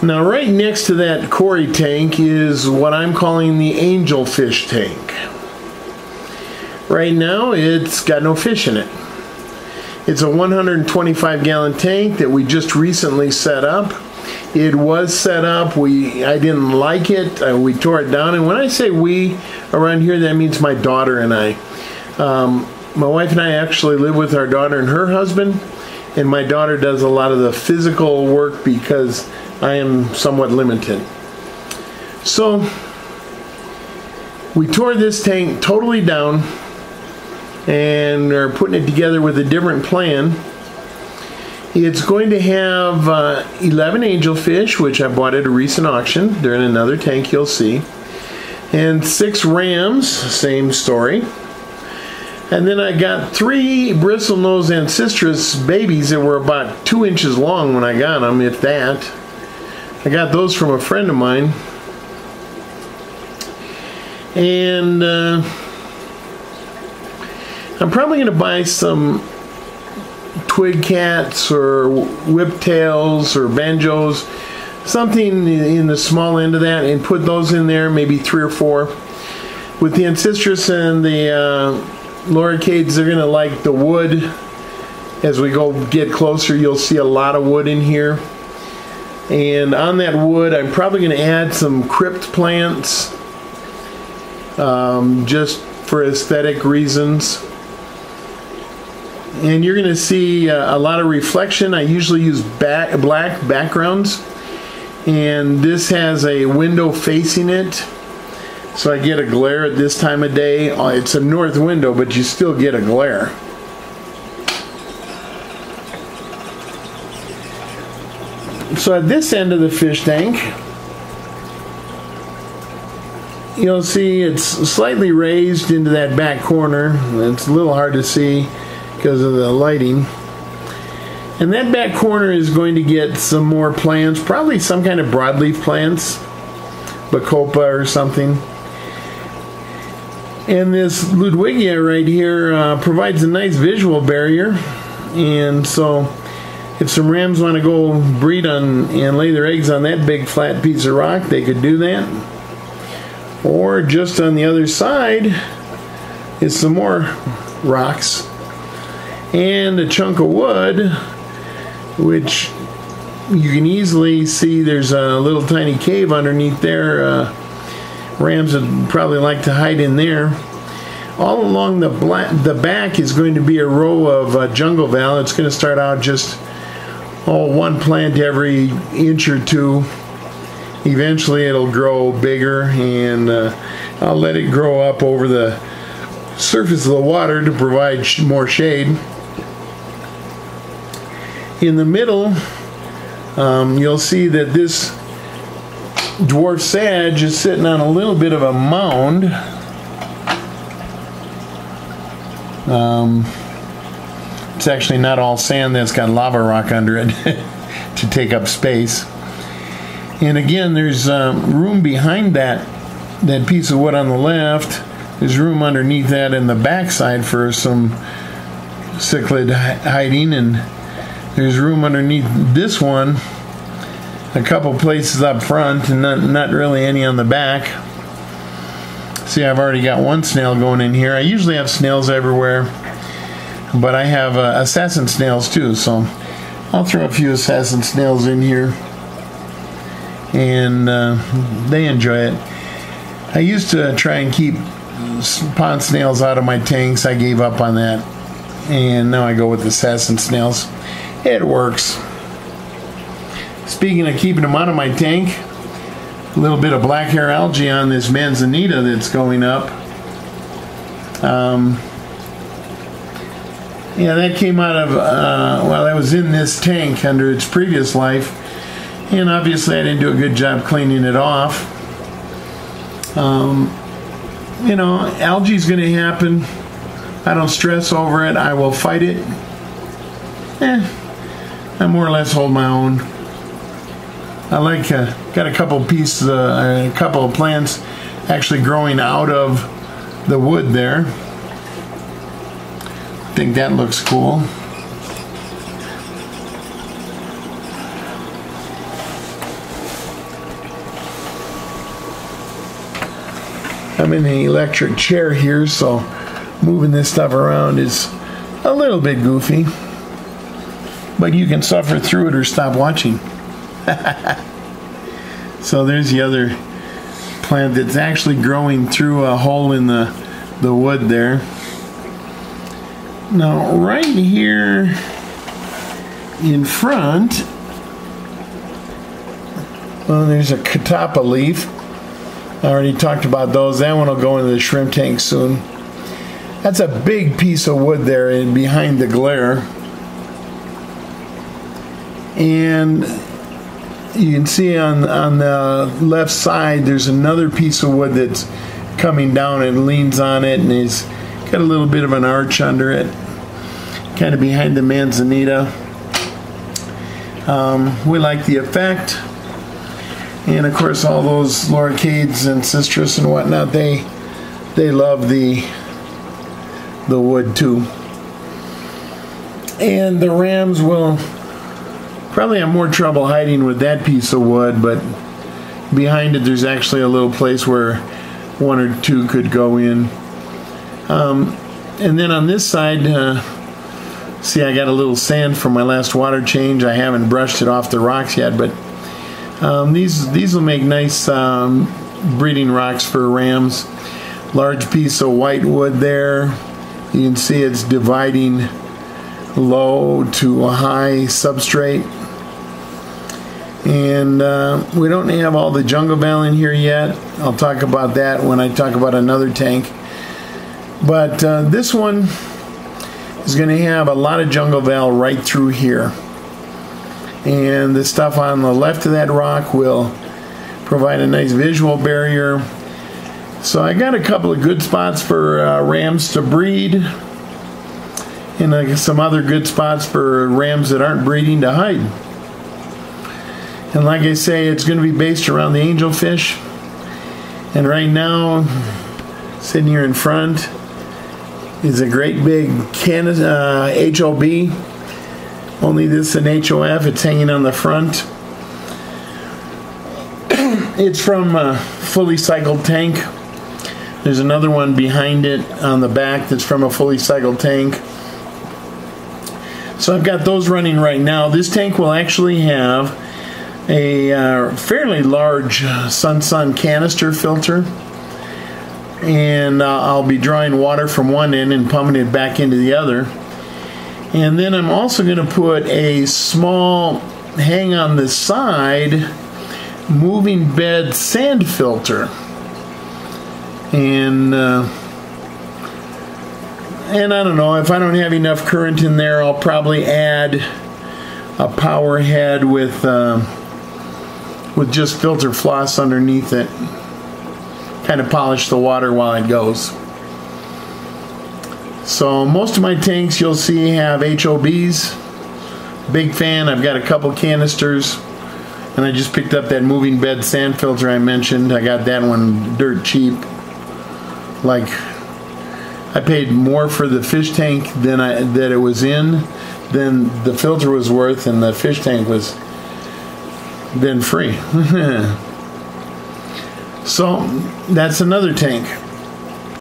Now right next to that Cory tank is what I'm calling the Angelfish tank. Right now it's got no fish in it. It's a 125 gallon tank that we just recently set up. It was set up, I didn't like it, we tore it down, and when I say we around here, that means my daughter and I. My wife and I actually live with our daughter and her husband, and my daughter does a lot of the physical work because I am somewhat limited. So we tore this tank totally down and are putting it together with a different plan. It's going to have 11 angelfish, which I bought at a recent auction. They're in another tank you'll see. And 6 rams, same story. And then I got 3 bristlenose ancestris babies that were about 2 inches long when I got them, if that. I got those from a friend of mine. And I'm probably going to buy some twig cats or whiptails or banjos, something in the small end of that, and put those in there, maybe 3 or 4. With the ancestris and the loricades, they're going to like the wood. As we get closer, you'll see a lot of wood in here. And on that wood, I'm probably going to add some crypt plants, just for aesthetic reasons. And you're going to see a lot of reflection. I usually use black backgrounds, and this has a window facing it, so I get a glare at this time of day. It's a north window, but you still get a glare. So at this end of the fish tank, you'll see it's slightly raised into that back corner. It's a little hard to see because of the lighting. And that back corner is going to get some more plants, probably some kind of broadleaf plants, bacopa or something. And this Ludwigia right here provides a nice visual barrier. And so if some rams want to go breed on and lay their eggs on that big flat piece of rock, they could do that. Or just on the other side is some more rocks and a chunk of wood, which you can easily see there's a little tiny cave underneath there. Rams would probably like to hide in there. All along the back is going to be a row of jungle val. It's going to start out just one plant every inch or 2. Eventually it'll grow bigger, and I'll let it grow up over the surface of the water to provide more shade. In the middle, you'll see that this dwarf sage is sitting on a little bit of a mound. It's actually not all sand, that's got lava rock under it to take up space. And again, there's room behind that piece of wood on the left. There's room underneath that in the backside for some cichlid hiding, and there's room underneath this one, a couple places up front, and not really any on the back. See, I've already got one snail going in here. I usually have snails everywhere, but I have assassin snails too, so I'll throw a few assassin snails in here, and they enjoy it. I used to try and keep pond snails out of my tanks. I gave up on that, and now I go with assassin snails. It works. Speaking of keeping them out of my tank, a little bit of black hair algae on this manzanita that's going up. Yeah, that came out of, well, that was in this tank under its previous life, and obviously I didn't do a good job cleaning it off. You know, algae's going to happen. I don't stress over it. I will fight it. I more or less hold my own. I like, got a couple pieces, a couple of plants actually growing out of the wood there. I think that looks cool. I'm in the electric chair here, so moving this stuff around is a little bit goofy. But you can suffer through it or stop watching. So there's the other plant that's actually growing through a hole in the wood there. Now right here in front, well, there's a catappa leaf. I already talked about those. That one will go into the shrimp tank soon. That's a big piece of wood there and behind the glare. And you can see on the left side there's another piece of wood that's coming down and leans on it, and it's got a little bit of an arch under it, kind of behind the manzanita. We like the effect. And of course all those loricades and citrus and whatnot, they love the wood too. And the rams will probably have more trouble hiding with that piece of wood, but behind it there's actually a little place where one or two could go in. And then on this side, see, I got a little sand from my last water change. I haven't brushed it off the rocks yet, but these will make nice breeding rocks for rams. Large piece of white wood there. You can see it's dividing low to a high substrate. And we don't have all the jungle val in here yet. I'll talk about that when I talk about another tank. But this one is going to have a lot of jungle val right through here. And the stuff on the left of that rock will provide a nice visual barrier. So I got a couple of good spots for rams to breed, and some other good spots for rams that aren't breeding to hide. And like I say, it's going to be based around the angelfish. And right now, sitting here in front is a great big HOB. Only this is an HOF. It's hanging on the front. It's from a fully cycled tank. There's another one behind it on the back that's from a fully cycled tank. So I've got those running right now. This tank will actually have a fairly large sun canister filter. And I'll be drawing water from one end and pumping it back into the other. And then I'm also going to put a small hang on the side moving bed sand filter. And I don't know, if I don't have enough current in there, I'll probably add a power head with just filter floss underneath it. Kind of polish the water while it goes. So most of my tanks you'll see have HOBs. Big fan. I've got a couple canisters, and I just picked up that moving bed sand filter I mentioned. I got that one dirt cheap. Like, I paid more for the fish tank that it was in than the filter was worth, and the fish tank was been free. So that's another tank.